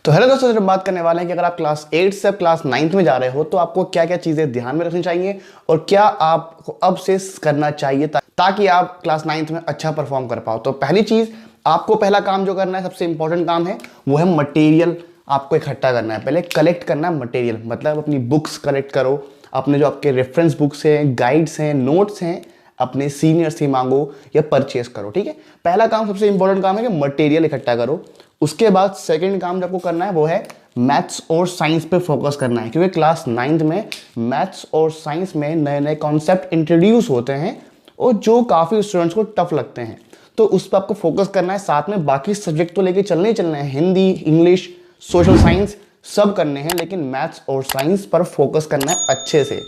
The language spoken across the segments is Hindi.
तो हेलो दोस्तों, जब बात करने वाले हैं कि अगर आप क्लास 8 से क्लास 9 में जा रहे हो तो आपको क्या क्या चीज़ें ध्यान में रखनी चाहिए और क्या आपको अब से करना चाहिए ताकि आप क्लास 9 में अच्छा परफॉर्म कर पाओ। तो पहली चीज़, आपको पहला काम जो करना है, सबसे इंपॉर्टेंट काम है, वो है मटेरियल आपको इकट्ठा करना है। पहले कलेक्ट करना है मटेरियल, मतलब अपनी बुक्स कलेक्ट करो, अपने जो आपके रेफरेंस बुक्स हैं, गाइड्स हैं, नोट्स हैं, अपने सीनियर से मांगो या परचेस करो। ठीक है, पहला काम, सबसे इंपॉर्टेंट काम है कि मटेरियल इकट्ठा करो। उसके बाद सेकंड काम जो आपको करना है वो है मैथ्स और साइंस पे फोकस करना है, क्योंकि क्लास 9 में मैथ्स और साइंस में नए नए कॉन्सेप्ट इंट्रोड्यूस होते हैं और जो काफ़ी स्टूडेंट्स को टफ लगते हैं, तो उस पर आपको फोकस करना है। साथ में बाकी सब्जेक्ट तो लेके चलने ही चलने हैं, हिंदी, इंग्लिश, सोशल साइंस सब करने हैं, लेकिन मैथ्स और साइंस पर फोकस करना है अच्छे से।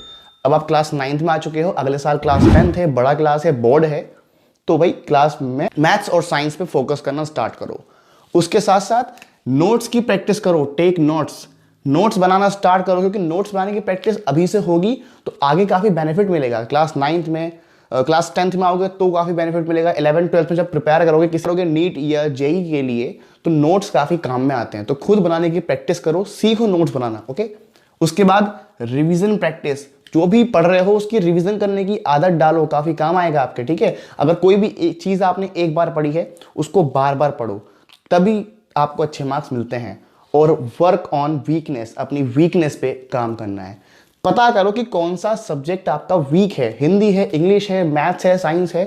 अब आप क्लास 9 में आ चुके हो, अगले साल क्लास 10 है, बड़ा क्लास है, बोर्ड है, तो भाई क्लास में मैथ्स और साइंस पे फोकस करना स्टार्ट करो। उसके साथ साथ नोट्स की प्रैक्टिस करो, टेक नोट्स बनाना स्टार्ट करो, क्योंकि नोट्स बनाने की प्रैक्टिस अभी से होगी तो आगे काफ़ी बेनिफिट मिलेगा। क्लास 9 में, क्लास 10th में आओगे तो काफ़ी बेनिफिट मिलेगा। 11th 12th में जब प्रिपेयर करोगे, किसी करोगे नीट या जेई के लिए, तो नोट्स काफ़ी काम में आते हैं। तो खुद बनाने की प्रैक्टिस करो, सीखो नोट्स बनाना। ओके, उसके बाद रिविजन प्रैक्टिस, जो भी पढ़ रहे हो उसकी रिवीजन करने की आदत डालो, काफ़ी काम आएगा आपके। ठीक है, अगर कोई भी एक चीज़ आपने एक बार पढ़ी है उसको बार बार पढ़ो, तभी आपको अच्छे मार्क्स मिलते हैं। और वर्क ऑन वीकनेस, अपनी वीकनेस पे काम करना है। पता करो कि कौन सा सब्जेक्ट आपका वीक है, हिंदी है, इंग्लिश है, मैथ्स है, साइंस है,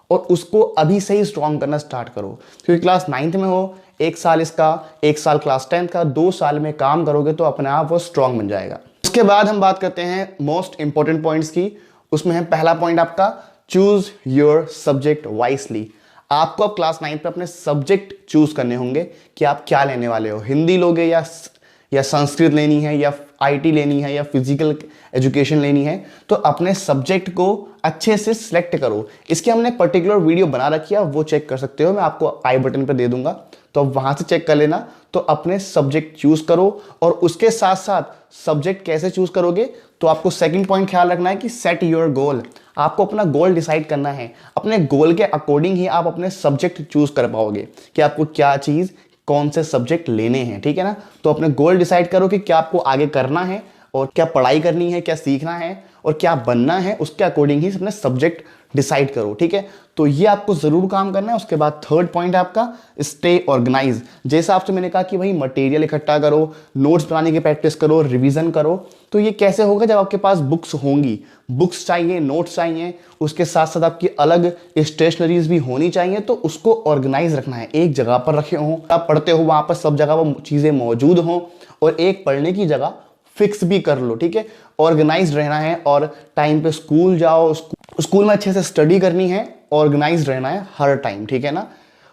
और उसको अभी से ही स्ट्रॉन्ग करना स्टार्ट करो। क्योंकि क्लास 9 में हो, एक साल इसका, एक साल क्लास 10th का, 2 साल में काम करोगे तो अपने आप वो स्ट्रॉन्ग बन जाएगा। उसके बाद हम बात करते हैं मोस्ट इंपॉर्टेंट पॉइंट्स की। उसमें है पहला पॉइंट आपका, चूज योर सब्जेक्ट वाइसली। आपको अब क्लास 9 पे अपने सब्जेक्ट चूज करने होंगे कि आप क्या लेने वाले हो। हिंदी लोगे या संस्कृत लेनी है, या आईटी लेनी है, या फिजिकल एजुकेशन लेनी है, तो अपने सब्जेक्ट को अच्छे से सिलेक्ट करो। इसकी हमने पर्टिकुलर वीडियो बना रखी है, वो चेक कर सकते हो, मैं आपको आई बटन पर दे दूंगा, तो अब वहां से चेक कर लेना। तो अपने सब्जेक्ट चूज करो, और उसके साथ साथ सब्जेक्ट कैसे चूज करोगे, तो आपको सेकंड पॉइंट ख्याल रखना है कि सेट योर गोल। आपको अपना गोल डिसाइड करना है, अपने गोल के अकॉर्डिंग ही आप अपने सब्जेक्ट चूज कर पाओगे कि आपको क्या चीज, कौन से सब्जेक्ट लेने हैं। ठीक है ना, तो अपने गोल डिसाइड करो कि क्या आपको आगे करना है और क्या पढ़ाई करनी है, क्या सीखना है और क्या बनना है, उसके अकॉर्डिंग ही अपने सब्जेक्ट डिसाइड करो। ठीक है, तो ये आपको जरूर काम करना है। उसके बाद थर्ड पॉइंट है आपका, स्टे ऑर्गेनाइज। जैसा आपसे मैंने कहा कि भाई मटेरियल इकट्ठा करो, नोट्स बनाने की प्रैक्टिस करो, रिवीजन करो। तो ये कैसे होगा, जब आपके पास बुक्स होंगी, बुक्स चाहिए, नोट्स चाहिए, उसके साथ साथ आपकी अलग स्टेशनरीज भी होनी चाहिए, तो उसको ऑर्गेनाइज रखना है, एक जगह पर रखे हों, आप पढ़ते हो वहां पर सब जगह वो चीजें मौजूद हों, और एक पढ़ने की जगह फिक्स भी कर लो। ठीक है, ऑर्गेनाइज रहना है, और टाइम पे स्कूल जाओ, स्कूल में अच्छे से स्टडी करनी है, ऑर्गेनाइज रहना है हर टाइम। ठीक है ना,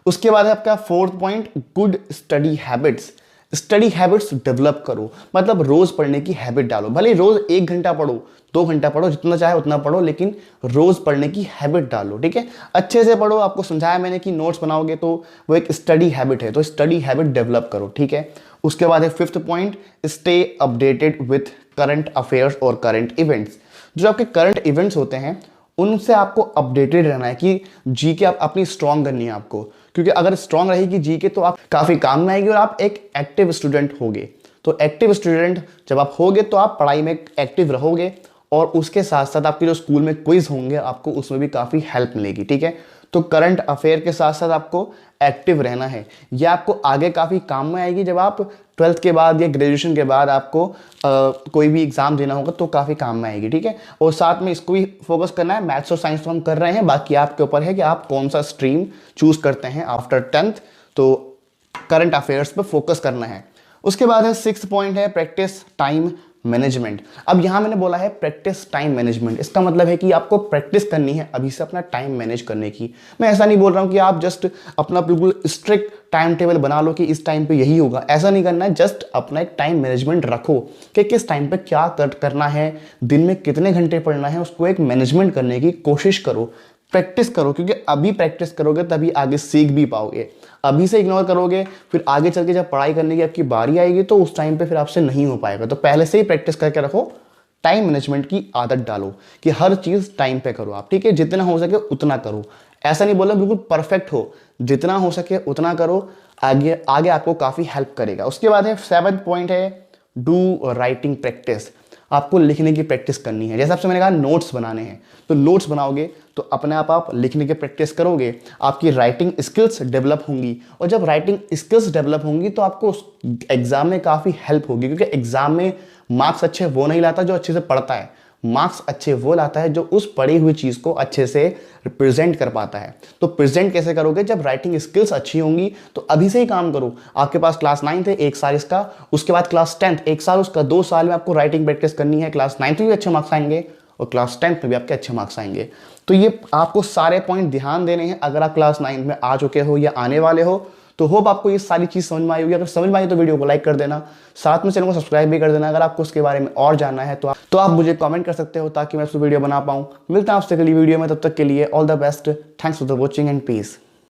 उसके बाद है आपका fourth point, good study habits. Study habits develop करो, मतलब रोज पढ़ने की हैबिट डालो। भले रोज 1 घंटा पढ़ो, 2 घंटा पढ़ो, जितना चाहे उतना पढ़ो, लेकिन रोज पढ़ने की हैबिट डालो। ठीक है, अच्छे से पढ़ो। आपको समझाया मैंने कि नोट्स बनाओगे तो वो एक स्टडी हैबिट है, तो स्टडी हैबिट डेवलप करो। ठीक है, उसके बाद है fifth point, stay updated with current affairs और करंट इवेंट्स। जो आपके करंट इवेंट्स होते हैं उनसे आपको अपडेटेड रहना है कि जीके आप अपनी स्ट्रांग करनी है आपको, क्योंकि अगर स्ट्रांग रहेगी जीके तो आप काफी काम में आएगी और आप एक एक्टिव स्टूडेंट होगे। तो एक्टिव स्टूडेंट जब आप होगे तो आप पढ़ाई में एक्टिव रहोगे, और उसके साथ साथ आपके जो स्कूल में क्विज होंगे आपको उसमें भी काफी हेल्प मिलेगी। ठीक है, तो करंट अफेयर के साथ साथ आपको एक्टिव रहना है। यह आपको आगे काफी काम में आएगी, जब आप 12th के बाद या ग्रेजुएशन के बाद आपको कोई भी एग्जाम देना होगा तो काफी काम में आएगी। ठीक है, और साथ में इसको भी फोकस करना है। मैथ्स और साइंस तो हम कर रहे हैं, बाकी आपके ऊपर है कि आप कौन सा स्ट्रीम चूज करते हैं आफ्टर 10th। तो करंट अफेयर्स पर फोकस करना है। उसके बाद है सिक्स्थ पॉइंट है, प्रैक्टिस टाइम मैनेजमेंट। अब यहां मैंने बोला है प्रैक्टिस टाइम मैनेजमेंट, इसका मतलब है कि आपको प्रैक्टिस करनी है अभी से अपना टाइम मैनेज करने की। मैं ऐसा नहीं बोल रहा हूं कि आप जस्ट अपना बिल्कुल स्ट्रिक्ट टाइम टेबल बना लो कि इस टाइम पे यही होगा, ऐसा नहीं करना है। जस्ट अपना एक टाइम मैनेजमेंट रखो कि किस टाइम पे क्या करना है, दिन में कितने घंटे पढ़ना है, उसको एक मैनेजमेंट करने की कोशिश करो। प्रैक्टिस करो, क्योंकि अभी प्रैक्टिस करोगे तभी आगे सीख भी पाओगे। अभी से इग्नोर करोगे, फिर आगे चल के जब पढ़ाई करने की आपकी बारी आएगी तो उस टाइम पे फिर आपसे नहीं हो पाएगा। तो पहले से ही प्रैक्टिस करके रखो, टाइम मैनेजमेंट की आदत डालो कि हर चीज टाइम पे करो आप। ठीक है, जितना हो सके उतना करो। ऐसा नहीं बोला बिल्कुल परफेक्ट हो, जितना हो सके उतना करो। आगे आगे आपको काफ़ी हेल्प करेगा। उसके बाद है 7th पॉइंट है डू राइटिंग प्रैक्टिस। आपको लिखने की प्रैक्टिस करनी है। जैसे आपसे मैंने कहा नोट्स बनाने हैं, तो नोट्स बनाओगे तो अपने आप लिखने की प्रैक्टिस करोगे, आपकी राइटिंग स्किल्स डेवलप होंगी, और जब राइटिंग स्किल्स डेवलप होंगी तो आपको एग्जाम में काफ़ी हेल्प होगी, क्योंकि एग्जाम में मार्क्स अच्छे वो नहीं लाता जो अच्छे से पढ़ता है, मार्क्स अच्छे वो लाता है जो उस पढ़ी हुई चीज़ को अच्छे से रिप्रेजेंट कर पाता है। तो प्रेजेंट कैसे करोगे? जब राइटिंग स्किल्स अच्छी होंगी। तो अभी से ही काम करो। आपके पास क्लास 9th है, 1 साल इसका, उसके बाद क्लास 10th 1 साल उसका, 2 साल में आपको राइटिंग प्रैक्टिस करनी है। क्लास 9th में भी अच्छे मार्क्स आएंगे और क्लास 10th में भी आपके अच्छे मार्क्स आएंगे। तो ये आपको सारे पॉइंट ध्यान देने हैं अगर आप क्लास 9th में आ चुके हो या आने वाले हो। तो होप आपको ये सारी चीज़ समझ में आई होगी। अगर समझ में आई तो वीडियो को लाइक कर देना, साथ में चैनल को सब्सक्राइब भी कर देना। अगर आपको उसके बारे में और जानना है तो आप मुझे कमेंट कर सकते हो ताकि मैं उस वीडियो बना पाऊँ। मिलता हूँ आपसे अगली वीडियो में, तब तक के लिए all the best. Thanks for the watching and piece.